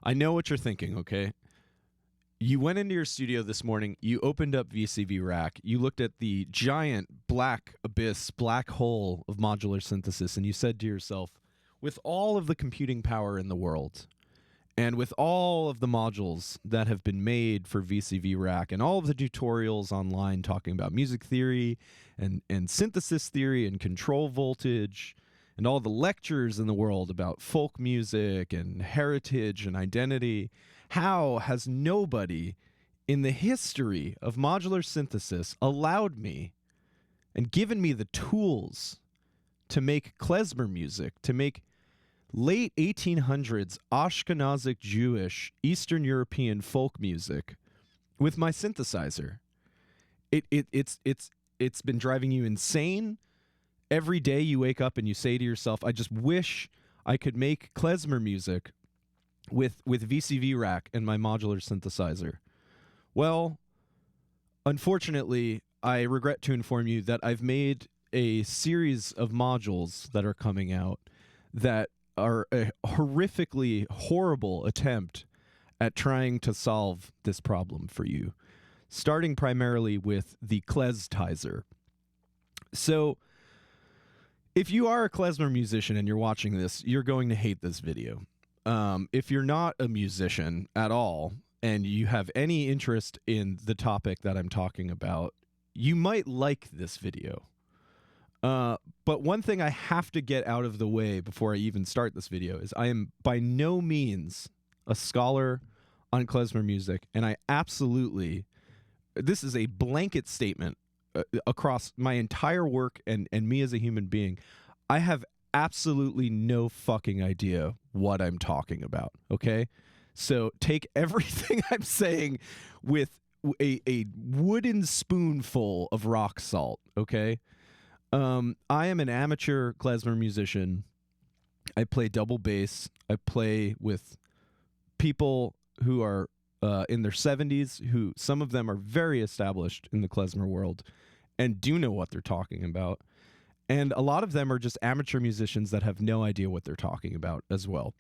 I know what you're thinking, okay? You went into your studio this morning, you opened up VCV Rack, you looked at the giant black abyss, black hole of modular synthesis, and you said to yourself, with all of the computing power in the world, and with all of the modules that have been made for VCV Rack, and all of the tutorials online talking about music theory and synthesis theory and control voltage, and all the lectures in the world about folk music and heritage and identity, how has nobody in the history of modular synthesis allowed me and given me the tools to make klezmer music, to make late 1800s Ashkenazic Jewish Eastern European folk music with my synthesizer? It's been driving you insane. Every day you wake up and you say to yourself, I just wish I could make klezmer music with VCV Rack and my modular synthesizer. Well, unfortunately, I regret to inform you that I've made a series of modules that are coming out that are a horrifically horrible attempt at trying to solve this problem for you, starting primarily with the Kleztizer. So, if you are a klezmer musician and you're watching this, you're going to hate this video. If you're not a musician at all and you have any interest in the topic that I'm talking about, you might like this video. But one thing I have to get out of the way before I even start this video is I am by no means a scholar on klezmer music, and I absolutely, this is a blanket statement across my entire work and me as a human being. I have absolutely no fucking idea what I'm talking about, okay? So take everything I'm saying with a wooden spoonful of rock salt, okay? I am an amateur klezmer musician. I play double bass. I play with people who are in their 70s, who some of them are very established in the klezmer world and do know what they're talking about. And a lot of them are just amateur musicians that have no idea what they're talking about as well.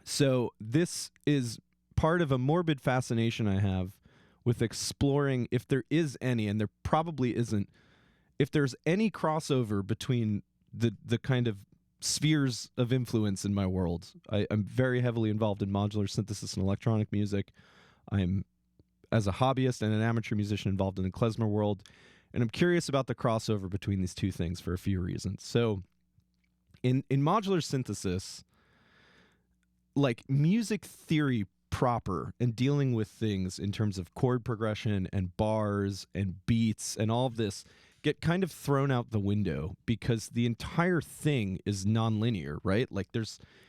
So this is part of a morbid fascination I have with exploring, if there is any, and there probably isn't, if there's any crossover between the kind of spheres of influence in my world. I'm very heavily involved in modular synthesis and electronic music. I'm, as a hobbyist and an amateur musician, involved in the klezmer world. And I'm curious about the crossover between these two things for a few reasons. So in modular synthesis, like music theory proper and dealing with things in terms of chord progression and bars and beats and all of this get kind of thrown out the window because the entire thing is nonlinear, right? Like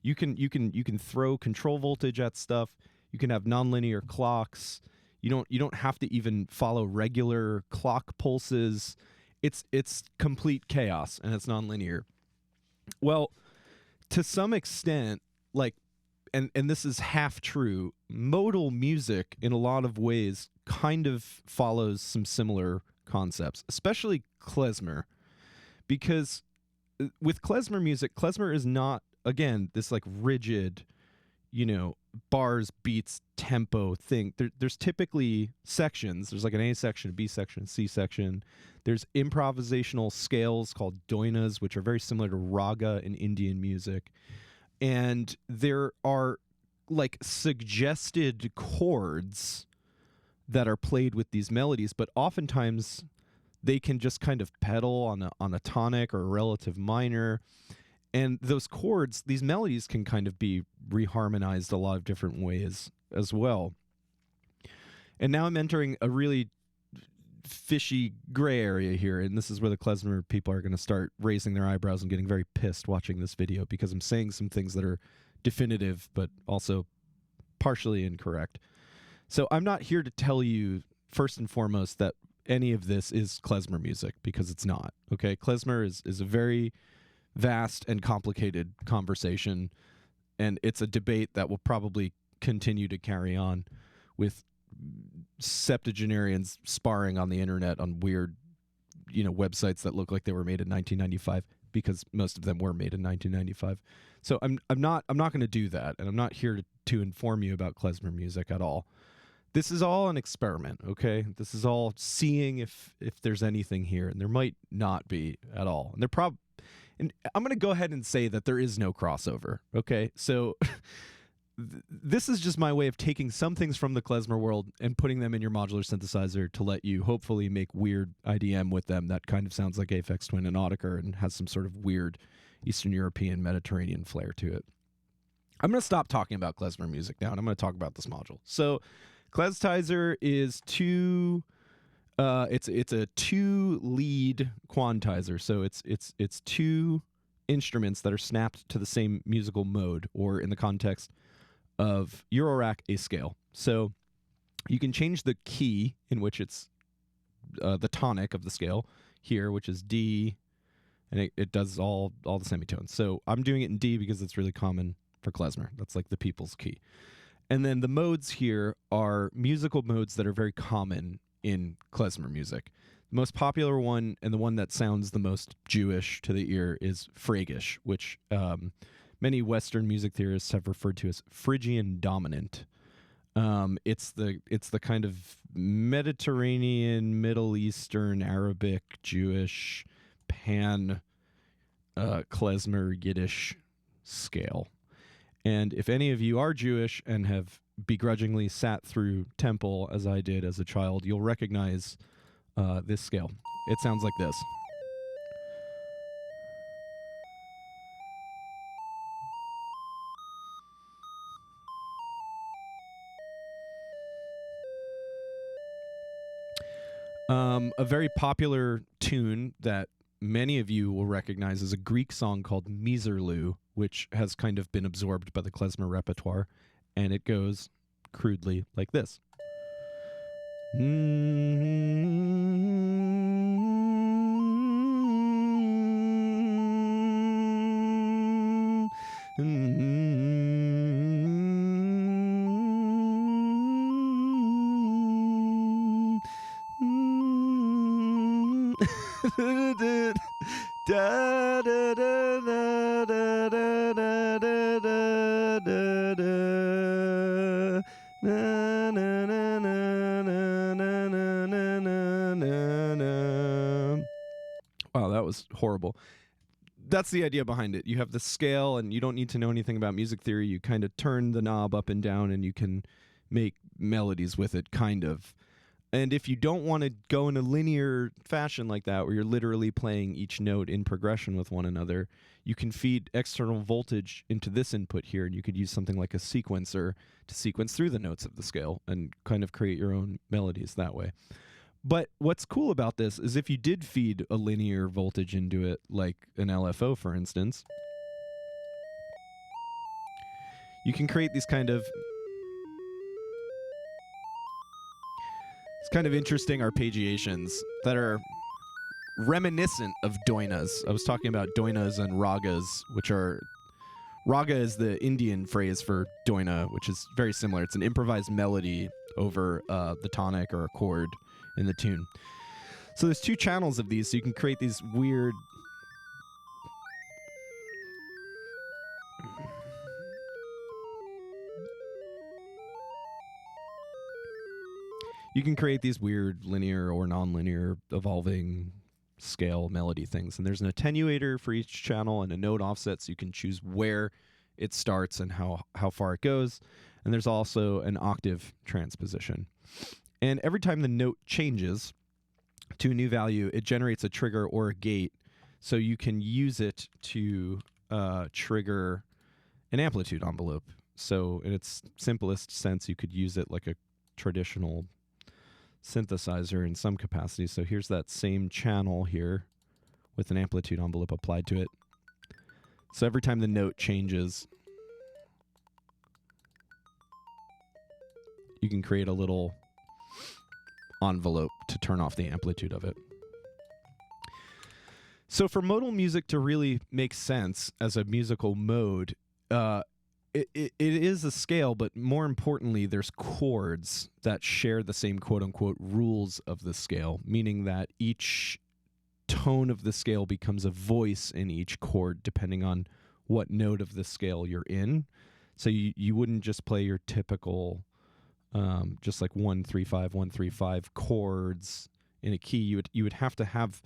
you can throw control voltage at stuff. You can have nonlinear clocks. You don't have to even follow regular clock pulses. It's complete chaos and it's nonlinear. Well, to some extent, like, and this is half true, modal music in a lot of ways kind of follows some similar concepts, especially klezmer, because with klezmer music, klezmer is not, again, this like rigid, bars, beats, tempo thing. There's typically sections. There's like an A section, a B section, a C section. There's improvisational scales called doinas, which are very similar to raga in Indian music. And there are like suggested chords that are played with these melodies, but oftentimes they can just kind of pedal on a tonic or a relative minor. And those chords, these melodies can kind of be reharmonized a lot of different ways as well. And now I'm entering a really fishy gray area here, and this is where the klezmer people are going to start raising their eyebrows and getting very pissed watching this video because I'm saying some things that are definitive but also partially incorrect. So I'm not here to tell you, first and foremost, that any of this is klezmer music, because it's not, okay? Klezmer is a very vast and complicated conversation, and it's a debate that will probably continue to carry on with septuagenarians sparring on the internet on weird, websites that look like they were made in 1995, because most of them were made in 1995. So I'm not going to do that, and I'm not here to inform you about klezmer music at all. This is all an experiment, okay? This is all seeing if there's anything here, and there might not be at all. And I'm going to go ahead and say that there is no crossover, okay? So this is just my way of taking some things from the klezmer world and putting them in your modular synthesizer to let you hopefully make weird IDM with them that kind of sounds like Aphex Twin and Autechre and has some sort of weird Eastern European Mediterranean flair to it. I'm going to stop talking about klezmer music now, and I'm going to talk about this module. So Kleztizer is it's a 2-lead quantizer. So it's 2 instruments that are snapped to the same musical mode, or in the context of Eurorack, a scale. So you can change the key in which it's the tonic of the scale here, which is D, and it does all the semitones. So I'm doing it in D because it's really common for klezmer. That's like the people's key. And then the modes here are musical modes that are very common in klezmer music. The most popular one, and the one that sounds the most Jewish to the ear, is Phrygisch, which many Western music theorists have referred to as Phrygian dominant. It's the kind of Mediterranean, Middle Eastern, Arabic, Jewish, pan klezmer Yiddish scale. And if any of you are Jewish and have begrudgingly sat through temple, as I did as a child, you'll recognize this scale. It sounds like this. A very popular tune that many of you will recognize is a Greek song called Miserlou, which has kind of been absorbed by the klezmer repertoire, and it goes crudely like this. Wow, that was horrible. That's the idea behind it. You have the scale, and you don't need to know anything about music theory. You kind of turn the knob up and down, and you can make melodies with it, kind of. And if you don't want to go in a linear fashion like that, where you're literally playing each note in progression with one another, you can feed external voltage into this input here, and you could use something like a sequencer to sequence through the notes of the scale and kind of create your own melodies that way. But what's cool about this is if you did feed a linear voltage into it, like an LFO, for instance, you can create these kind of interesting arpeggiations that are reminiscent of doinas. I was talking about doinas and ragas, which are... Raga is the Indian phrase for doina, which is very similar. It's an improvised melody over the tonic or a chord in the tune. So there's 2 channels of these, so you can create these weird... You can create these weird linear or non-linear evolving scale melody things. And there's an attenuator for each channel and a note offset, so you can choose where it starts and how far it goes. And there's also an octave transposition. And every time the note changes to a new value, it generates a trigger or a gate, so you can use it to trigger an amplitude envelope. So in its simplest sense, you could use it like a traditional synthesizer in some capacity. So here's that same channel here with an amplitude envelope applied to it. So every time the note changes, you can create a little envelope to turn off the amplitude of it. So for modal music to really make sense as a musical mode, it is a scale, but more importantly, there's chords that share the same quote-unquote rules of the scale, meaning that each tone of the scale becomes a voice in each chord depending on what note of the scale you're in. So you wouldn't just play your typical just like 1-3-5 1-3-5 chords in a key. You would have to have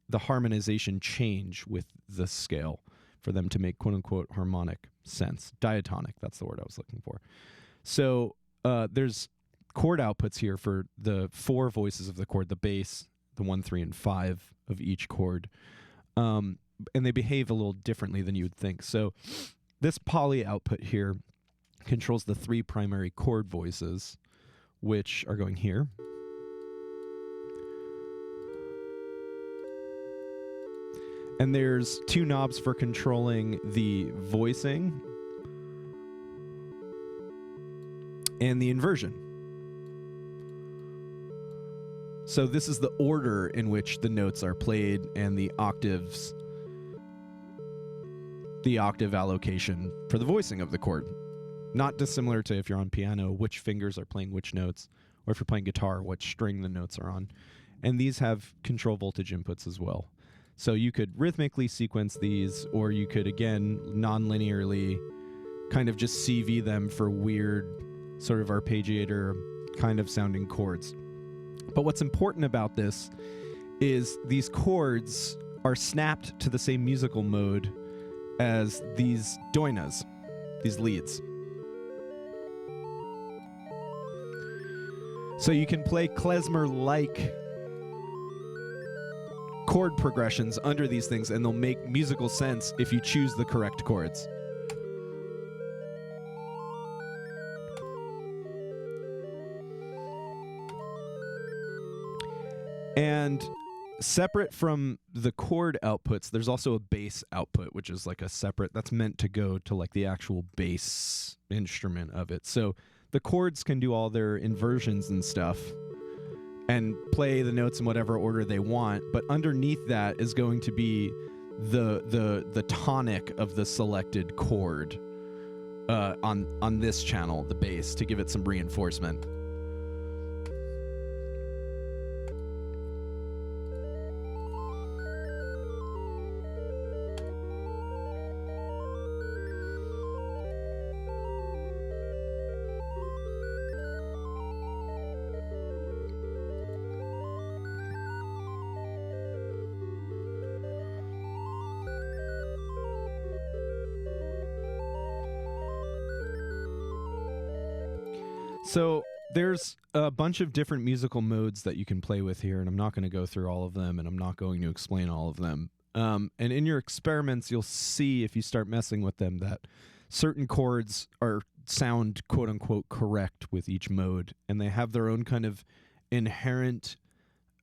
the harmonization change with the scale for them to make quote unquote harmonic sense. Diatonic, that's the word I was looking for. So there's chord outputs here for the 4 voices of the chord, the bass, the 1, 3, and 5 of each chord. And they behave a little differently than you would think. So this poly output here controls the 3 primary chord voices, which are going here. And there's 2 knobs for controlling the voicing and the inversion. So this is the order in which the notes are played and the octaves, the octave allocation for the voicing of the chord. Not dissimilar to if you're on piano, which fingers are playing which notes, or if you're playing guitar, what string the notes are on. And these have control voltage inputs as well. So you could rhythmically sequence these, or you could, again, non-linearly kind of just CV them for weird sort of arpeggiator kind of sounding chords. But what's important about this is these chords are snapped to the same musical mode as these doinas, these leads. So you can play klezmer-like chord progressions under these things, and they'll make musical sense if you choose the correct chords. And separate from the chord outputs, there's also a bass output, which is like a separate, that's meant to go to like the actual bass instrument of it. So the chords can do all their inversions and stuff and play the notes in whatever order they want, but underneath that is going to be the tonic of the selected chord on this channel, the bass, to give it some reinforcement. So there's a bunch of different musical modes that you can play with here, and I'm not going to go through all of them, and I'm not going to explain all of them. And in your experiments, you'll see, if you start messing with them, that certain chords sound quote-unquote correct with each mode, and they have their own kind of inherent,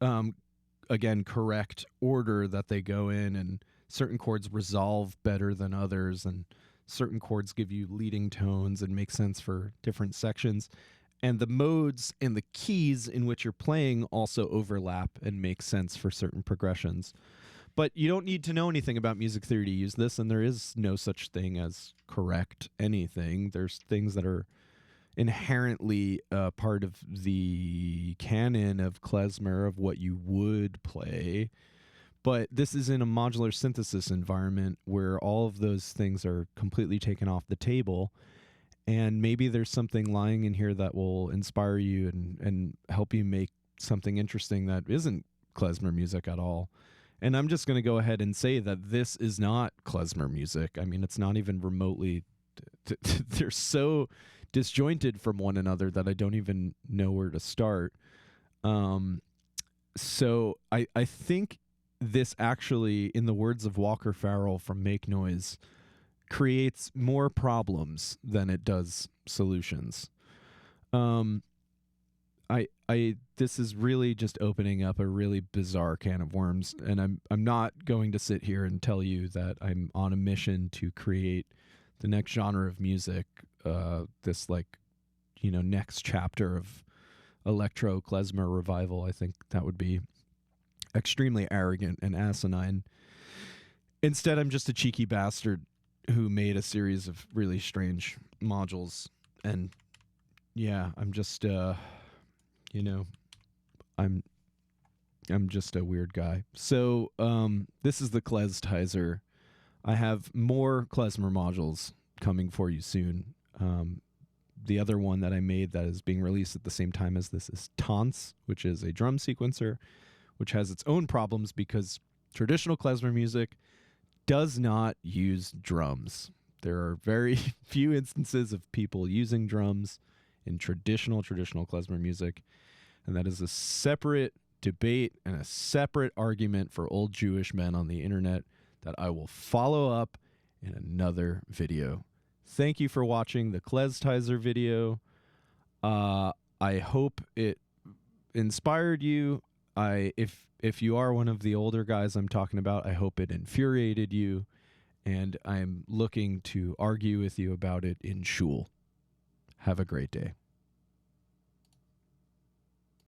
again, correct order that they go in, and certain chords resolve better than others, and certain chords give you leading tones and make sense for different sections. And the modes and the keys in which you're playing also overlap and make sense for certain progressions. But you don't need to know anything about music theory to use this, and there is no such thing as correct anything. There's things that are inherently part of the canon of klezmer, of what you would play. But this is in a modular synthesis environment where all of those things are completely taken off the table. And maybe there's something lying in here that will inspire you and help you make something interesting that isn't klezmer music at all. And I'm just going to go ahead and say that this is not klezmer music. I mean, it's not even remotely... they're so disjointed from one another that I don't even know where to start. So I think this actually, in the words of Walker Farrell from Make Noise, creates more problems than it does solutions. This is really just opening up a really bizarre can of worms, and I'm not going to sit here and tell you that I'm on a mission to create the next genre of music, this next chapter of electro klezmer revival. I think that would be extremely arrogant and asinine. Instead, I'm just a cheeky bastard who made a series of really strange modules, and yeah, I'm just I'm just a weird guy. So this is the Kleztizer I have more klezmer modules coming for you soon. The other one that I made that is being released at the same time as this is Tantz, which is a drum sequencer, which has its own problems because traditional klezmer music does not use drums. There are very few instances of people using drums in traditional klezmer music, and that is a separate debate and a separate argument for old Jewish men on the internet that I will follow up in another video. Thank you for watching the Kleztizer video. I hope it inspired you. If you are one of the older guys I'm talking about, I hope it infuriated you, and I'm looking to argue with you about it in shul. Have a great day.